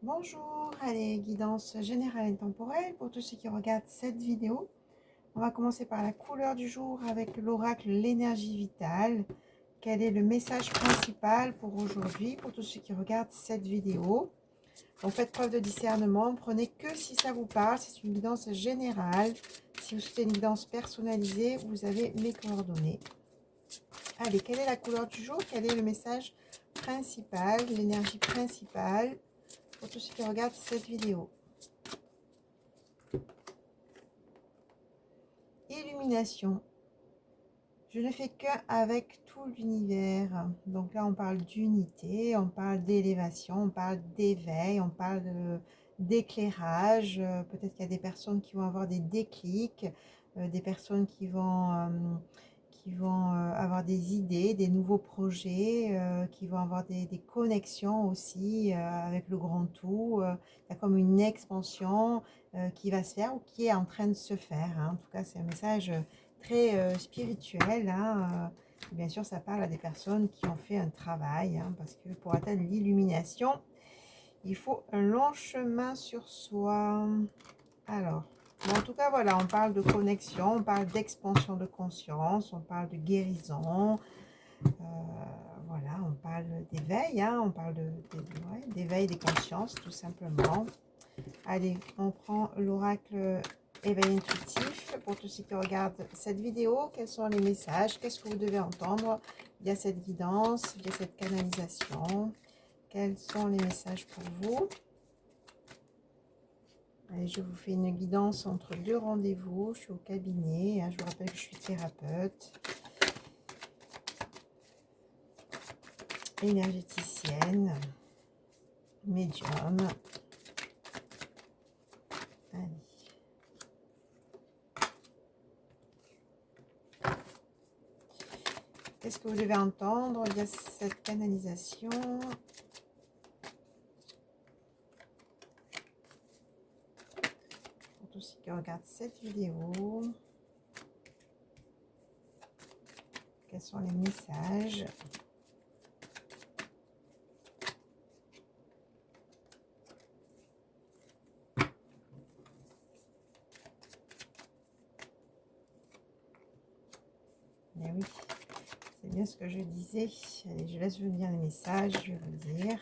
Bonjour, allez, guidance générale et temporelle pour tous ceux qui regardent cette vidéo. On va commencer par la couleur du jour avec l'oracle l'énergie vitale. Quel est le message principal pour aujourd'hui pour tous ceux qui regardent cette vidéo? Donc faites preuve de discernement, prenez que si ça vous parle, c'est une guidance générale. Si vous souhaitez une guidance personnalisée, vous avez mes coordonnées. Allez, quelle est la couleur du jour? Quel est le message principal, l'énergie principale pour tous ceux qui regardent cette vidéo? Illumination. Je ne fais qu'un avec tout l'univers. Donc là, on parle d'unité, on parle d'élévation, on parle d'éveil, on parle d'éclairage. Peut-être qu'il y a des personnes qui vont avoir des déclics, des personnes qui vont avoir des idées, des nouveaux projets, qui vont avoir des connexions aussi avec le grand tout. Il y a comme une expansion qui va se faire ou qui est en train de se faire, hein. En tout cas, c'est un message très spirituel, hein. Bien sûr, ça parle à des personnes qui ont fait un travail, hein, parce que pour atteindre l'illumination, il faut un long chemin sur soi. Alors, bon, en tout cas, voilà, on parle de connexion, on parle d'expansion de conscience, on parle de guérison, voilà, on parle d'éveil, hein, on parle ouais, d'éveil des consciences, tout simplement. Allez, on prend l'oracle éveil intuitif. Pour tous ceux qui regardent cette vidéo, quels sont les messages? Qu'est-ce que vous devez entendre via cette guidance, via cette canalisation? Quels sont les messages pour vous? Allez, je vous fais une guidance entre deux rendez-vous. Je suis au cabinet, hein, je vous rappelle que je suis thérapeute, énergéticienne, médium. Allez. Qu'est-ce que vous devez entendre via cette canalisation? Pour tous ceux qui regardent cette vidéo, quels sont les messages? Eh oui, c'est bien ce que je disais. Allez, je laisse venir les messages, je vais vous dire.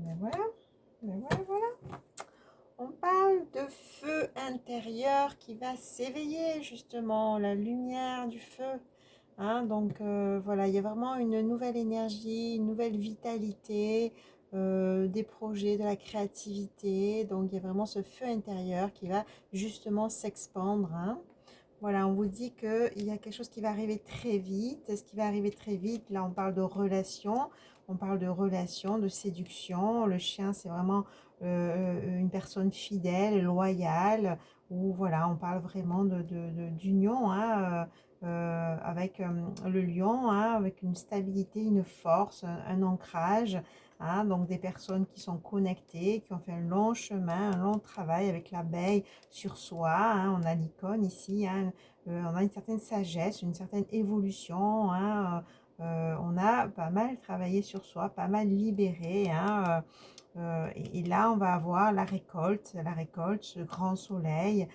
Ben voilà, ben voilà, voilà. On parle de feu intérieur qui va s'éveiller, justement, la lumière du feu. Hein, donc voilà, il y a vraiment une nouvelle énergie, une nouvelle vitalité, des projets, de la créativité. Donc il y a vraiment ce feu intérieur qui va justement s'expandre, hein. Voilà, on vous dit qu'il y a quelque chose qui va arriver très vite. Est-ce qui va arriver très vite? Là, on parle de relation, on parle de relation, de séduction. Le chien, c'est vraiment une personne fidèle, loyale, où voilà, on parle vraiment d'union, hein, avec le lion, hein, avec une stabilité, une force, un ancrage. Hein, donc des personnes qui sont connectées, qui ont fait un long chemin, un long travail avec l'abeille sur soi, hein. On a l'icône ici, hein, on a une certaine sagesse, une certaine évolution, hein, on a pas mal travaillé sur soi, pas mal libéré, hein, et là on va avoir la récolte, ce grand soleil,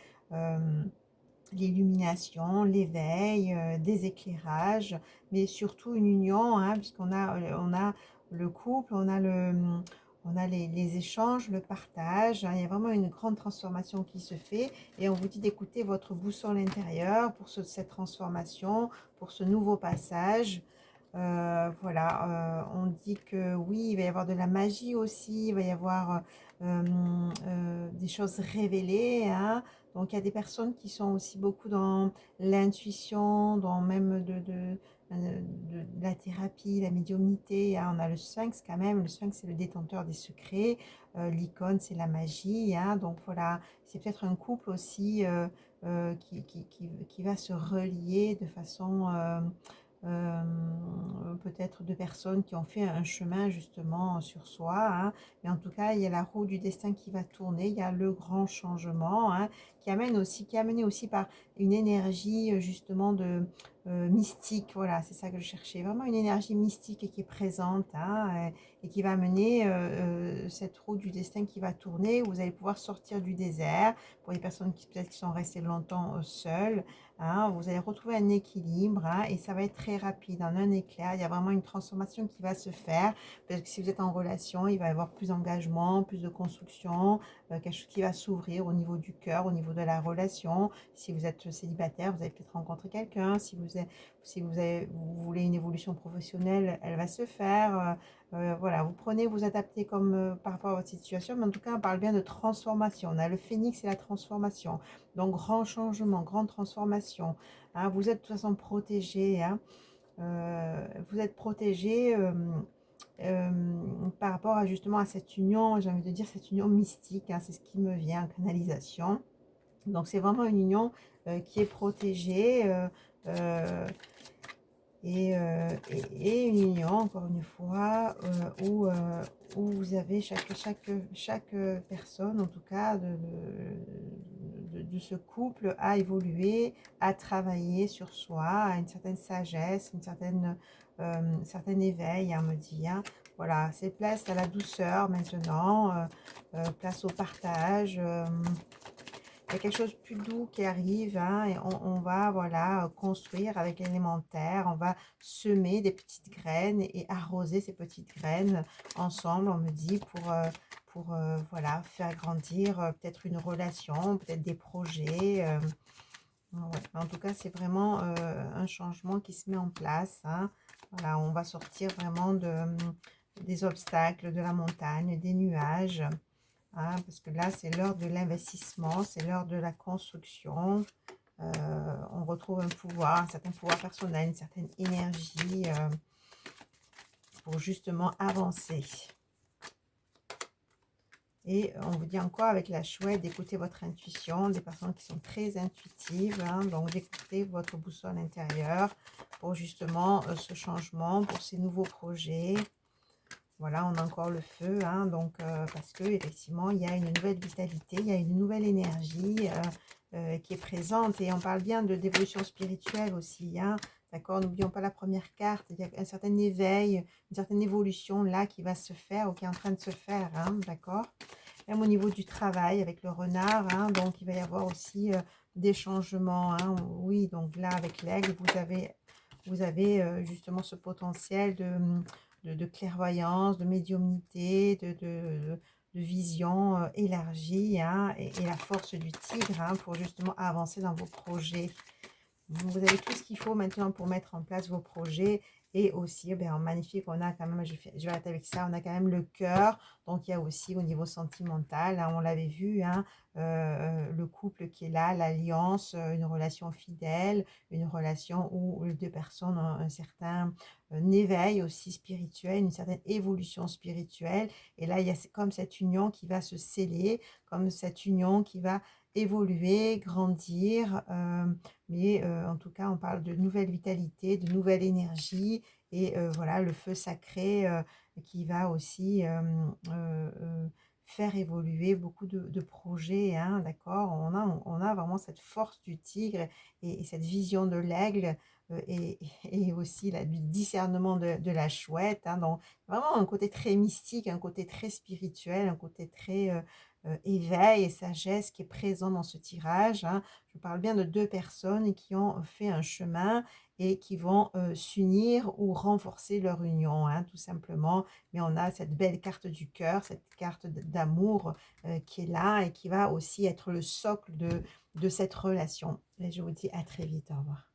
l'illumination, l'éveil, des éclairages, mais surtout une union, hein, puisqu'on a, on a le couple, on a les échanges, le partage, hein. Il y a vraiment une grande transformation qui se fait et on vous dit d'écouter votre boussole intérieure pour cette transformation, pour ce nouveau passage. Voilà, on dit que oui, il va y avoir de la magie aussi, il va y avoir des choses révélées, hein. Donc il y a des personnes qui sont aussi beaucoup dans l'intuition, dans même de la thérapie, la médiumnité, hein. On a le sphinx quand même, le sphinx c'est le détenteur des secrets, l'icône c'est la magie, hein. Donc voilà, c'est peut-être un couple aussi qui va se relier de façon peut-être de personnes qui ont fait un chemin justement sur soi, hein. Mais en tout cas, il y a la roue du destin qui va tourner, il y a le grand changement, hein, qui est amené aussi par une énergie justement de mystique. Voilà, c'est ça que je cherchais. Vraiment une énergie mystique qui est présente, hein, et qui va amener cette roue du destin qui va tourner. Vous allez pouvoir sortir du désert pour les personnes qui peut-être qui sont restées longtemps seules. Hein, vous allez retrouver un équilibre, hein, et ça va être très rapide, en un éclair. Il y a vraiment une transformation qui va se faire. Parce que si vous êtes en relation, il va y avoir plus d'engagement, plus de construction, quelque chose qui va s'ouvrir au niveau du cœur, au niveau de la relation. Si vous êtes célibataire, vous allez peut-être rencontrer quelqu'un. Si vous voulez une évolution professionnelle, elle va se faire. Voilà, vous prenez, vous adaptez comme par rapport à votre situation, mais en tout cas, on parle bien de transformation. On a le phénix et la transformation. Donc, grand changement, grande transformation, hein. Vous êtes de toute façon protégé, hein. Vous êtes protégé euh, par rapport à justement à cette union, j'ai envie de dire cette union mystique, hein. C'est ce qui me vient en canalisation. Donc, c'est vraiment une union qui est protégée. Euh, et une union, encore une fois, où vous avez chaque personne, en tout cas, de ce couple, à évoluer, à travailler sur soi, à une certaine sagesse, un certain éveil, hein, on me dit, hein. Voilà, c'est place à la douceur maintenant, place au partage. Il y a quelque chose de plus doux qui arrive, hein, et on va voilà, construire avec l'élémentaire, on va semer des petites graines et arroser ces petites graines ensemble, on me dit, pour voilà, faire grandir peut-être une relation, peut-être des projets. Ouais. En tout cas, c'est vraiment un changement qui se met en place, hein. Voilà, on va sortir vraiment des obstacles, de la montagne, des nuages. Hein, parce que là, c'est l'heure de l'investissement, c'est l'heure de la construction. On retrouve un pouvoir, un certain pouvoir personnel, une certaine énergie pour justement avancer. Et on vous dit encore avec la chouette d'écouter votre intuition, des personnes qui sont très intuitives, hein, donc d'écouter votre boussole intérieure pour justement ce changement, pour ces nouveaux projets. Voilà, on a encore le feu, hein, donc parce que effectivement il y a une nouvelle vitalité, il y a une nouvelle énergie qui est présente, et on parle bien de d'évolution spirituelle aussi, hein, d'accord. N'oublions pas la première carte, il y a un certain éveil, une certaine évolution là qui va se faire ou qui est en train de se faire, hein, d'accord. Même au niveau du travail avec le renard, hein, donc il va y avoir aussi des changements, hein. Oui, donc là avec l'aigle, vous avez justement ce potentiel de clairvoyance, de médiumnité, de vision élargie, hein, et la force du tigre, hein, pour justement avancer dans vos projets. Vous avez tout ce qu'il faut maintenant pour mettre en place vos projets. Et aussi, eh bien, magnifique, on a quand même, je vais arrêter avec ça, on a quand même le cœur. Donc, il y a aussi au niveau sentimental, hein, on l'avait vu, hein, le couple qui est là, l'alliance, une relation fidèle, une relation où les deux personnes ont un certain éveil aussi spirituel, une certaine évolution spirituelle. Et là, il y a comme cette union qui va se sceller, comme cette union qui va évoluer, grandir. Mais en tout cas, on parle de nouvelle vitalité, de nouvelle énergie, et voilà, le feu sacré qui va aussi faire évoluer beaucoup de projets, hein, d'accord. On a vraiment cette force du tigre et cette vision de l'aigle, et aussi du discernement de la chouette, hein. Donc, vraiment un côté très mystique, un côté très spirituel, un côté très éveil et sagesse qui est présent dans ce tirage, hein. Je parle bien de deux personnes qui ont fait un chemin et qui vont s'unir ou renforcer leur union, hein, tout simplement. Mais on a cette belle carte du cœur, cette carte d'amour qui est là et qui va aussi être le socle de cette relation. Et je vous dis à très vite, au revoir.